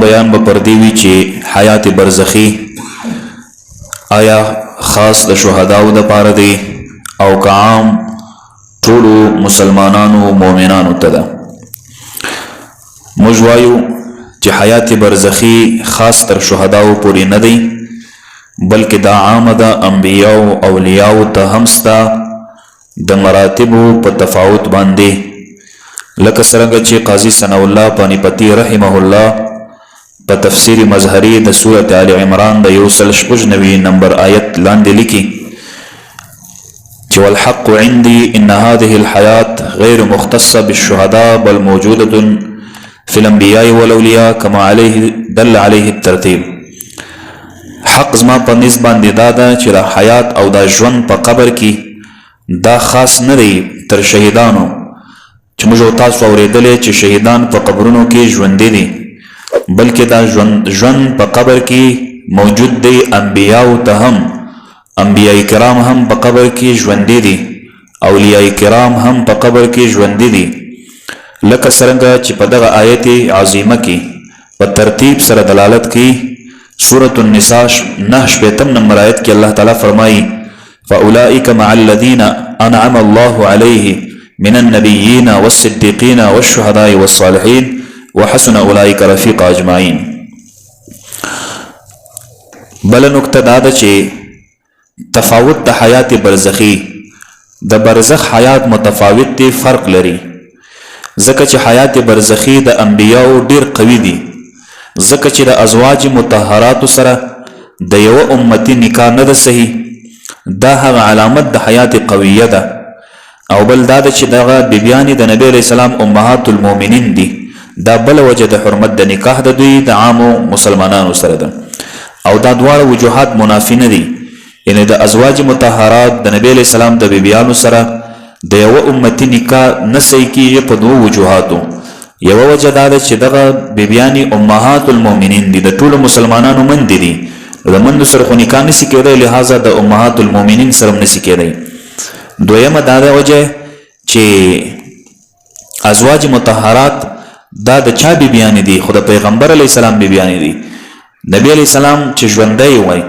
بیان به پر دی وي چې حیات برزخی آیا خاص د شهداو دپاره دی او که عام ټولو مسلمانانو مؤمنانو ته ده. موږ وایو چې حیات برزخی خاص تر شهداو پورې نه دی بلکې دا عامه ده انبیاو اولیاو ته هم ستا د مراتبو په تفاوت باندې لکه څرنګه چې قاضي ثناء الله پانیپتی رحمه الله په تفسیر مظهری د سورت آل عمران د 196 نمبر آیت لاندې لیکي چې والحق عندي ان هذه الحياة غير مختصة بالشهداء بل موجودة في الانبياء والاولیاء كما عليه دل عليه الترتیب. حق زما په نس باندې دا ده چې دا حیات او دا ژوند په قبر کې دا خاص نه دی تر شهیدانو چې موږ تاسو اورېدلې چې شهیدان په قبرونو کې ژوندي دي بلکې دا ژوند په قبر کې موجود دی. انبیاء ته هم انبیاء کرام هم په قبر کې ژوندي دي اولیاء کرام هم په قبر کې ژوندي دي لکه څرنګه چې په دغه آیت عظیمه کې په ترتیب سره دلالت کوي. سورة النساء 9 نمبر آیت کې الله تعالی فرمایي فأولئک مع الذین انعم الله علیهم من النبیین والصدیقین والشهداء والصالحین وحسن اولئک رفیقا اجمعین. بل نکته دا ده چې تفاوت د حیات برزخی د برزخ حیات متفاوت دی فرق لري ځکه چې حیات برزخی د انبیاو ډیر قوي دي ځکه چې د ازواج مطهراتو سره د یو امتی نکاح نه ده صحیح دا هغه علامت د حیات قویه ده. او بل دا ده چې دغه بیبیانې د نبی علیه السلام امهات المؤمنین دي دا بل وجه د حرمت د نکاح د دوی د عامو مسلمانانو سره ده او دا دواړه وجوهات منافی نه دي یعنی د ازواج مطهرات د نبی علیه السلام د بیبیانو سره د یو امتی نکاح نه صحیح کیږي په دوه وجوهاتو. یو وجه دا ده چې دغه بیبیانې امهات المؤمنین دي د ټولو مسلمانانو مندې دي د مندو سره خو نکاح نشي کېدی لهذا د امهات المؤمنین سره هم نشي کېدی. دویمه دا ده وجه چې ازواج مطهرات دا د چا بیبیانې دي خو د پیغمبر علیه السلام بیبیانې دي. نبی علیه السلام چې ژوندی وای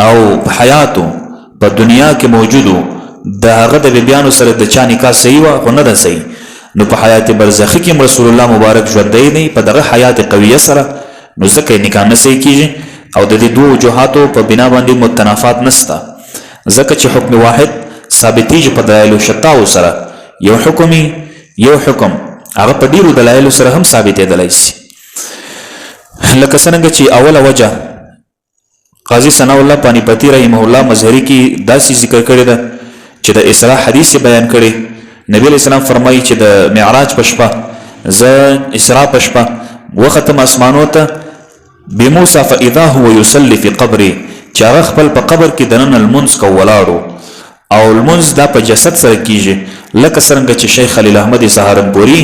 او په حیاتو په دنیا کې موجودو د هغه د بیبیانو سره د چا نکاح صحیح وه خو نه ده صحیح نو په حیات برزخی کې رسول الله مبارک ژوندی دی په دغه حیات قویه سره نو ځکه نکاح نه صحیح کیږي او د دې دوه وجوهاتو په بنا باندې متنافات نسته ځکه چې حکم واحد ثابتیږي په دلایلو شتاو سره یو حکم هغه په ډیرو دلایلو سره هم ثابتېدلی شي. لکه څرنګه چې اوله وجه قاضي ثناء الله پانیپتی رحمه الله مظهری کې داسې ذکر کړی ده چې د اسراء حدیث بیان کړي. نبی علیہ السلام فرمایي چې د معراج په شپه زه اسراء په شپه وختم اسمانو ته بموسی فاذا هو يصلي في قبري چې هغه خپل په قبر کې دننه لمونځ کو ولاړو او لمونځ دا په جسد سره کیږي لکه څرنګه چې شیخ خلیل احمد سهارنپوري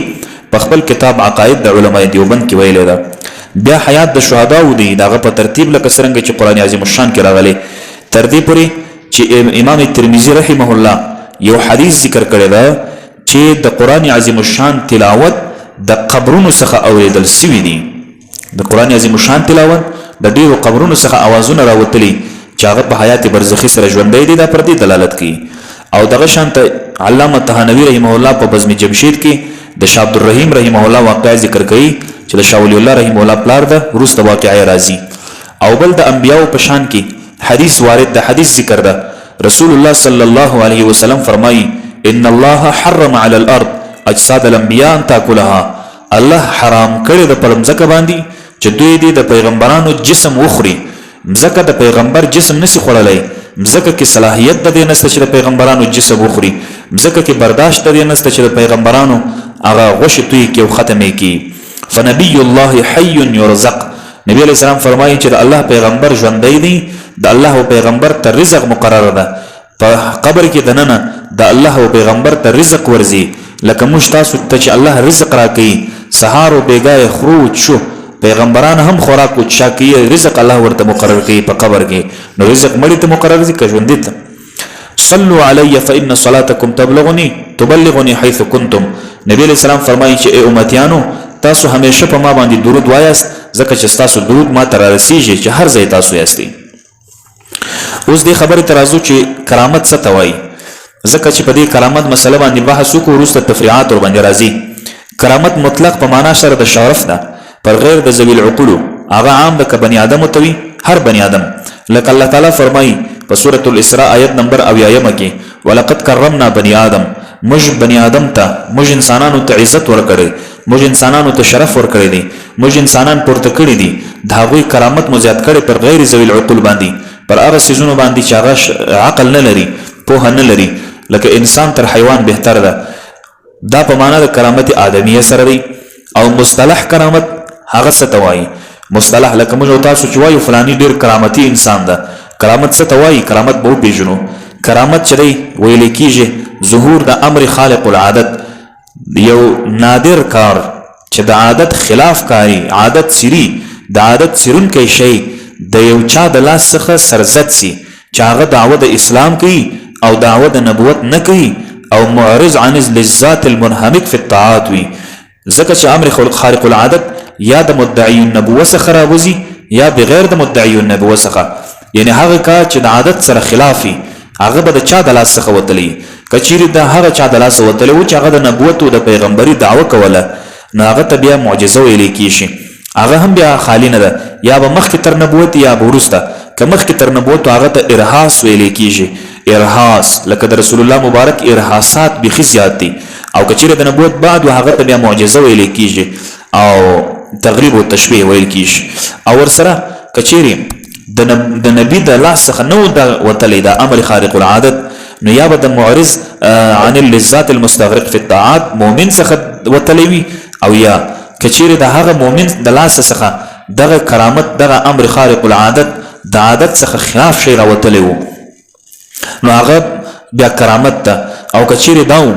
په خپل کتاب عقاید د علماء دیوبند کې ویلی ده. بیا حیات د شهداو دی دغه په ترتیب لکه څرنګه چې قرآن عظیم الشان کې راغلی تر دې پورې چې امام ترمذی رحمه الله یو حدیث ذکر کړی ده چې د قرآن عظیم الشان تلاوت د قبرونو څخه اوریدل سوي دي. د قرآن عظیم الشان تلاوت د ډیرو قبرونو څخه اوازونه راوتلي چې هغه په حیات برزخی سره ژوندی دی دا پر دې دلالت کوي. او دغه شانته علامه طحاوی رحمه الله په بزم جمشید کې د شاه عبدالرحیم رحمه الله واقعه ذکر کوي چې د شاه ولی الله رحمه الله پلار ده وروسته واقعه راځي. او بل د انبیاو په شان کې حدیث وارد ده حدیث ذکر ده رسول الله صلی الله علیه وسلم فرمایي ان الله حرم علی الارض اجساد الانبیاء ان تاکلها الله حرام کړی د پرمځکه باندې چې دوی دې د پیغمبرانو جسم وخوري. مځکه د پیغمبر جسم نسی خوړلی مځکه کې صلاحیت د دې نسته چې د پیغمبرانو جسم وخوري مځکه کې برداشت د دې نسته چې د پیغمبرانو هغه غوښې توی کې او ختمې کې. فنبی الله حی یرزق نبی علیہ السلام فرمایي چې د الله پیغمبر ژوندی دی د الله او پیغمبر ته رزق مقرر ده په قبر کې دننه د الله او پیغمبر ته رزق ورزي لکه موږ تاسو ته چې الله رزق راکوي سهار او بیګاه خروج شو پیغمبران هم خوراک او چاکي رزق الله ورته مقرر کوي په قبر کې نو رزق مړي ته مقرر دي که ژوندي ته. صلوا علی فإن صلاتکم تبلغنی حيث کنتم نبی علیہ السلام فرمایي چې ای امتیانو تاسو همیشه په ما باندې درود وایاست ځکه چې ستاسو درود ما ته رارسیږي چې هر ځای تاسو یاستئ. اوس دې خبرې ته راځو چې کرامت څه ته وایي، ځکه چې په دې کرامت مسله باندې بحث وکړو، وروسته تفریعات ورباندې راځي. کرامت مطلق په معنا سره د شرف ده پر غیر د ذوی العقول، هغه عام ده که بني آدم ته وي، هر بني آدم. لکه الله تعالی فرمایي په سورة الاسراء آیت نمبر 80 کې ولقد کرمنا بني آدم، موږ بني آدم ته، موږ انسانانو ته عزت ورکړی، موږ انسانانو ته شرف ورکړی دی، موږ انسانان پورته کړي دي، د هغوی کرامت مو زیات کړی پر غیر ذوی العقول باندې، پر هغه څیزونو باندې چې هغه عقل نه لري، پوهه نه لري. لکه انسان تر حیوان بهتر ده. دا په معنا د کرامت آدمیه سره دی. او مصطلح کرامت هغه څه ته وایي، مصطلح لکه موږ تاسو چې وایو فلانی ډیر کرامتي انسان ده، کرامت څه ته وایي؟ کرامت به وپېژنو. کرامت چې دی ویل کېږي ظهور د امر خالق العادت، یو نادر کار چې د عادت خلاف کاری، عادت سری، د عادت سرونکی شی د یو چا د لاس څخه سرزد سي چې هغه دعوه د اسلام کوي او دعوه د نبوت نه کوي او معرض عن للذات المنهمک فی الطاعات وي. ځکه چې امر خارق العادت یا د مدعی النبوه څخه راوځي یا بغیر د مدعی النبوه څخه، یعنی هغه کار چې د عادت سره خلافي هغه به د چا د لاس څخه وتلی. کچیرې د هغه چا د لاس وتلی و چې هغه د نبوت او د پیغمبري دعوه کوله، نو هغه ته بیا معجزه ویلی کېږي. هغه هم بیا خالی نه ده، یا به مخکې تر نبوت یا به وروسته. که مخکې تر نبوت هغه ته ارهاس ویلی کېږي. ارهاس لکه د رسول الله مبارک ارهاسات بیخي زیات دي. او کچیرې د نبوت بعد هغه ته بیا معجزه ویلی کېږي او تغریب او تشبیه ویل کېږي. او ورسره کچیرې د نبی د لاس څخه نه د وتلی دا امر خارق العادت، نو یا به د معرض عن اللذات المستغرق فی الطاعات مؤمن څخه وتلی وي، او یا کچیرې د هغه مؤمن د لاس څخه دغه کرامت، دغه امر خارق العادت د عادت څخه خلاف شی راوتلی و، نو هغه بیا کرامت ته. او کچیرې دا و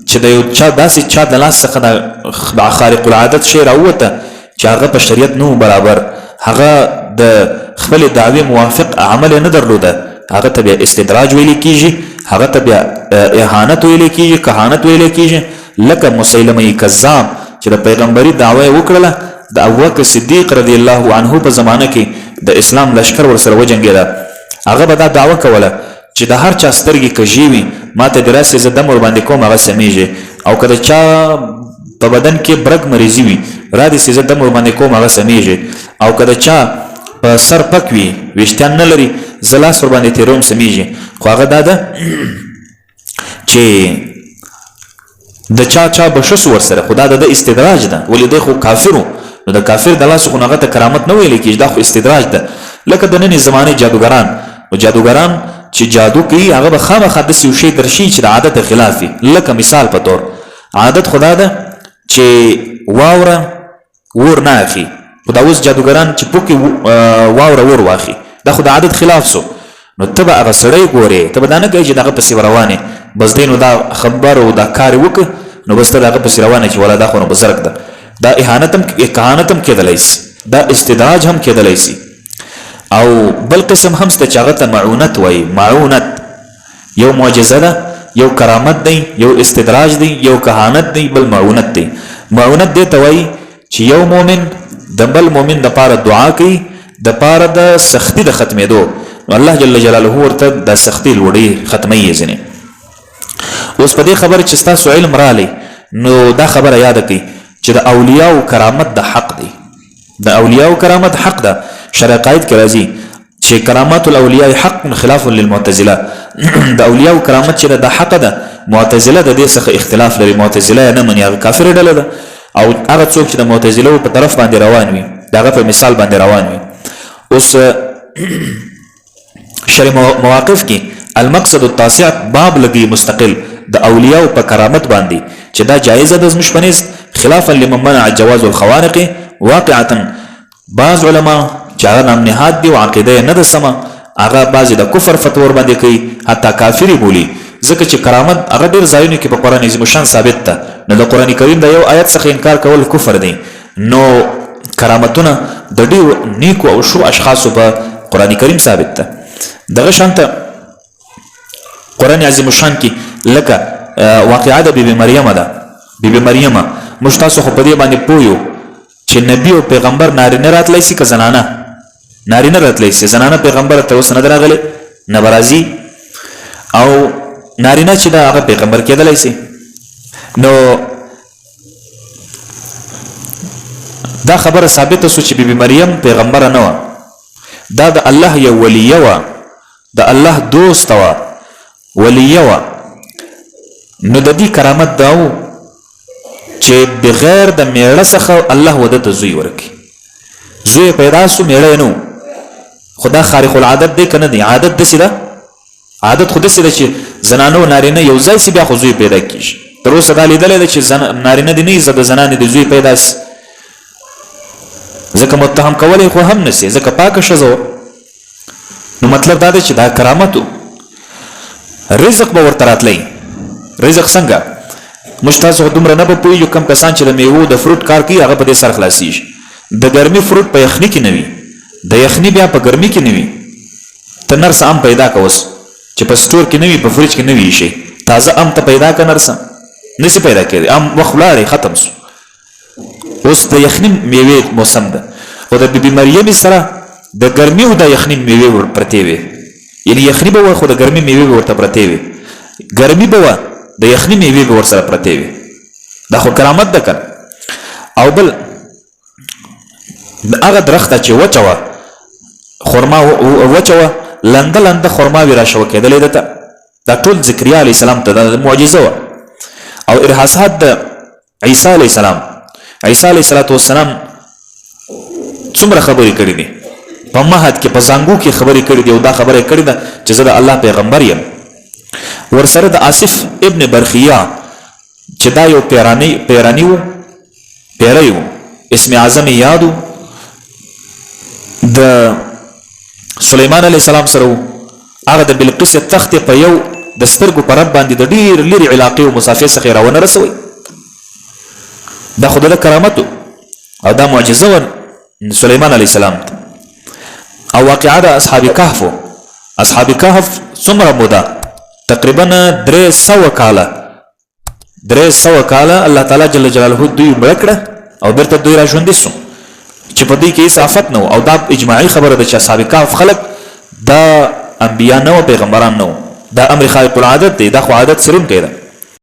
چې د یو چا داسې چا د لاس څخه د خارق العادت شی راووته چې هغه په شریعت نه برابر، هغه د خپل دعوی موافق عمل نه درلوده، هغه ته بیا استدراج ویل کېږي، هغه ته بیا اهانت ویل کېږي، کهانت ویل کېږي. لکه مسیلمه کذاب چې د پیغمبري دعوه یې وکړله، د ابوبکر صدیق رضی الله عنه په زمانه کې د اسلام لشکر ورسره وجنګېده. هغه به دا دعوه کوله چې د هر چا سترګې کږې وي، ما ته د راسې زه دم ورباندې کوم هغه سمیږي، او که د چا په بدن کې برګ مریضي وي را دې سې زه دم ورباندې کوم هغه سمیږي، او که د چا په سر پک وي، ویښتان نه لري، زه لاس ورباندې تېروم سمیږي. خو هغه دا ده چې د چا بشس ورسره، خو دا د استدراج ده، ولې دی خو کافرو، نو د کافر د لاسه خو هغه ته کرامت نه ویلی کېږي، دا خو استدراج ده. لکه د نننۍ زمانې جادوګران، نو جادوګران چې جادو کوي هغه به خامخا داسې یو شی درشي چې د عادت خلاف وي. لکه مثال په طور عادت خو دا ده چې واوره اور نه اخلي، خو دا اوس جادوګران چې پوکې واوره اور واخلي، دا خو د عادت خلاف سو. نو ته به هغه سړی ګورې، ته به دا نه کوې چې د هغه پسې روانې، بس دی نو دا خبر او دا کار یې وکړه، نو بس ته د هغه پسې روانې چې ولا دا خو نو بزرګ ده. دا اهانت هم کهانت هم کېدلی سي، دا استدراج هم کېدلی سي. او بل قسم هم شته چې هغه ته معونت وایي. معونت یو معجزه ده، یو کرامت دی، یو استدراج دی، یو کهانت دی، بل معونت دی. معونت دی ته وایي چې یو مؤمن د بل مؤمن د پاره دعا کوي، د پاره د سختی د ختمېدو، نو الله جل جلاله ورته د سختی لوړې ختموي ځینې. اوس په دې خبره چې ستاسو علم رالی، نو دا خبره یاده کړئ چې د اولیاء کرامت د حق دی. د اولیاء کرامت حق ده. شرع قائد کې راځي چې کرامات الاولیاء حق خلاف للمعتزله. د اولیاء کرامت چې د حق ده، معتزله د دې څخه اختلاف لري، معتزله نه مني، هغه کافر ډله ده. او هغه څوک چې د معتزله په طرف باندې روان وي، دغه په مثال باندې روان وي. اوس شرع مواقف کې المقصد التاسع باب لګي مستقل د اولیاء په کرامت باندې چې دا جایزه ده زموږ په نس، خلافا لمن منع جواز الخوارق واقعه. بعض علما چې هغه نام نهاد دي او عقیده نه ده سمه، هغه بعضې د کفر فتوا ورباندې کوي، حتی کافر یې بولي، ځکه چې کرامت هغه ډېر ځایونو کې په قرآن عظیم الشان ثابت ده. نو د قرآن کریم د یو آیت څخه انکار کول کفر دی. نو کرامتونه د ډېرو نیکو او ښو اشخاصو په قرآن کریم ثابت ده. دغه شانته قرآن عظیم الشان کې لکه واقعه د بیبي مریم ده. بیبي مریم موږ تاسو خو په دې باندې پوه یو چې نبی او پیغمبر نارینه راتلی سي که زنانه؟ نارینه راتلی سي. زنانه پیغمبر تر اوسه نه ده راغلی، نه به راځي. او نارینه چې ده هغه پیغمبر کېدلی سي. نو دا خبره ثابته سو چې بیبي مریم پیغمبره نه وه، دا د الله یو ولیه وه، د الله دوست وه، ولیه وه. نو د دې کرامت دا و چې بغیر د میړه څخه الله وده ته زوی ورکړي. زوی پیدا سو، میړه یې نه و. خو دا خارق العادت دی که نه دی؟ عادت داسې ده، عادت خو داسې ده چې زنانه و نارینه یو ځای سي بیا خو زوی پیدا کېږي. تر اوسه دا لیدلی ده چې نارینه دې نه وي، د زنانې د زوی پیدا سي. ځکه متهم کولی خو هم نسي، ځکه پاکه ښځه وه. نو مطلب دا دی چې دا کرامت و. رزق به ورته راتلی. رزق څنګه؟ موږ تاسو خو دومره نه به پوهېږو. کم کسان چې د میوو د فروټ کار کوي هغه په دې سر خلاصېږي. د ګرمي فروټ په یخني کې نه وي، د یخني بیا په ګرمي کې نه وي. ته نرسه ام پیدا که اوس چې په سټور کې نه وي، په فریج کې نه وي ایښی، تازه ام ته پیدا که نرسه نسي پیدا کېدی. ام وخت ولاړی ختم سو. اوس د یخني میوې موسم ده. خو د بیبي مریم سره د ګرمي او د یخني میوې ور پرتې وې. یعنې یخني به وه خو د ګرمي میوې به ورته پرتې وې، ګرمي به وه د یخني میوې به ورسره پرتې وې. دا خو کرامت ده که. او بل هغه درخته چې وچه وه، خرما وچه وه، لنده لنده خرماوې را شوه کېدلې ده ته. دا ټول ذکریا علیه السلام ته دا معجزه وه. او ارهاصات د عیسی علیه السلام، عیسی علیه السلام څومره خبرې کړي دي په مهد کې، په زانګو کې خبرې کړي دي. او دا خبره کړې ده چې زه د الله پیغمبر یم. ورسره د آصف ابن برخیه چې دا یو پیرانی و، پیری و، اسم اعظم یاد و، د سلیمان علیه السلام سره و. هغه د بلقیس تخت په یو د سترګو په رب باندې د ډېر لرې علاقې او مسافې څخه یې راونه رسوي. دا خو د کرامت او دا معجزه وه سلیمان علیه السلام ته. او واقعه د اصحاب کهف. اصحاب کهف څومره موده؟ تقریبا 300 کاله. 300 کاله الله تعالی جل جلاله دوی مړه کړه او بیرته دوی را ژوندي سو چې په دوی کې هېڅ آفت نه و. او دا اجماعي خبره ده چې اصحاب کهف خلک دا انبیا نه و، پیغمبران نه و. دا امر خارق العادت دی، دا خو عادت سرونکی ده.